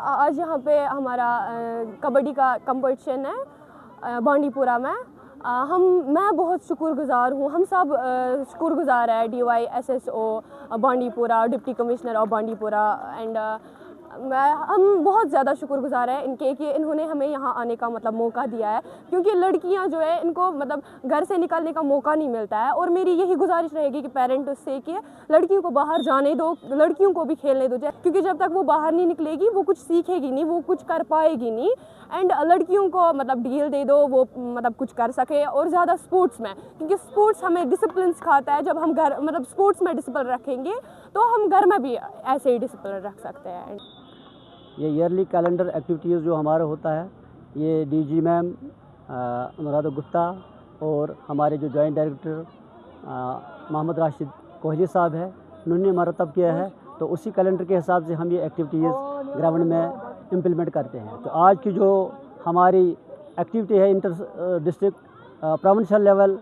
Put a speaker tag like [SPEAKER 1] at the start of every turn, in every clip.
[SPEAKER 1] आज यहाँ पे हमारा कबड्डी का कंपटीशन है बांडीपुरा में। मैं बहुत शुक्रगुजार हूँ, हम सब शुक्रगुजार है DYSSO Bandipora, deputy commissioner of Bandipora and हम बहुत ज़्यादा शुक्रगुजार हैं इनके कि इन्होंने हमें यहाँ आने का मौका दिया है, क्योंकि लड़कियाँ जो है इनको घर से निकलने का मौका नहीं मिलता है। और मेरी यही गुजारिश रहेगी कि पेरेंट्स से कि लड़कियों को बाहर जाने दो, लड़कियों को भी खेलने दो, क्योंकि जब तक वो बाहर नहीं निकलेगी वो कुछ सीखेगी नहीं, वो कुछ कर पाएगी नहीं। एंड लड़कियों को ढील दे दो, वो कुछ कर सके। और ज़्यादा स्पोर्ट्स में, क्योंकि स्पोर्ट्स हमें डिसिप्लिन सिखाता है। जब हम घर स्पोर्ट्स में डिसिप्लिन रखेंगे तो हम घर में भी ऐसे ही डिसिप्लिन रख सकते हैं।
[SPEAKER 2] ये ईयरली कैलेंडर एक्टिविटीज़ जो हमारा होता है, ये DG मैम अनुराधा गुप्ता और हमारे जो जॉइंट डायरेक्टर मोहम्मद राशिद कोहली साहब है, उन्होंने मरतब किया है। तो उसी कैलेंडर के हिसाब से हम ये एक्टिविटीज़ ग्राउंड में इम्प्लीमेंट करते हैं। तो आज की जो हमारी एक्टिविटी है, inter district provincial level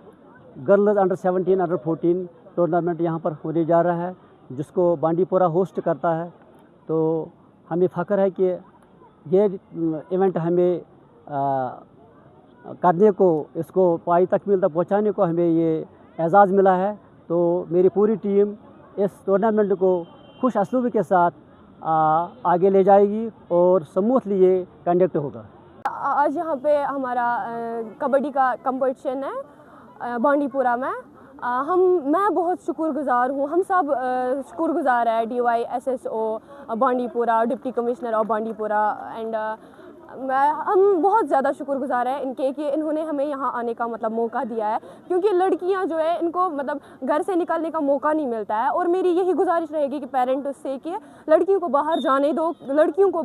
[SPEAKER 2] girls under 17 under 14 tournament यहाँ पर होने जा रहा है, जिसको बांडीपुरा होस्ट करता है। तो हमें फ़ख्र है कि ये इवेंट हमें करने को, इसको पाई तकमील तक पहुँचाने को हमें ये एजाज़ मिला है। तो मेरी पूरी टीम इस टूर्नामेंट को खुश असलूबी के साथ आगे ले जाएगी और स्मूथली ये कंडक्ट होगा।
[SPEAKER 1] आज यहाँ पे हमारा कबड्डी का कंपटीशन है बांडीपुरा में। मैं बहुत शुक्रगुजार हूँ, हम सब शुक्रगुजार है DYSSO Bandipora, deputy commissioner of Bandipora and हम बहुत ज़्यादा शुक्रगुजार हैं इनके कि इन्होंने हमें यहाँ आने का मौका दिया है, क्योंकि लड़कियाँ जो है इनको घर से निकलने का मौका नहीं मिलता है। और मेरी यही गुजारिश रहेगी कि पेरेंट्स से कि लड़कियों को बाहर जाने दो, लड़कियों को भी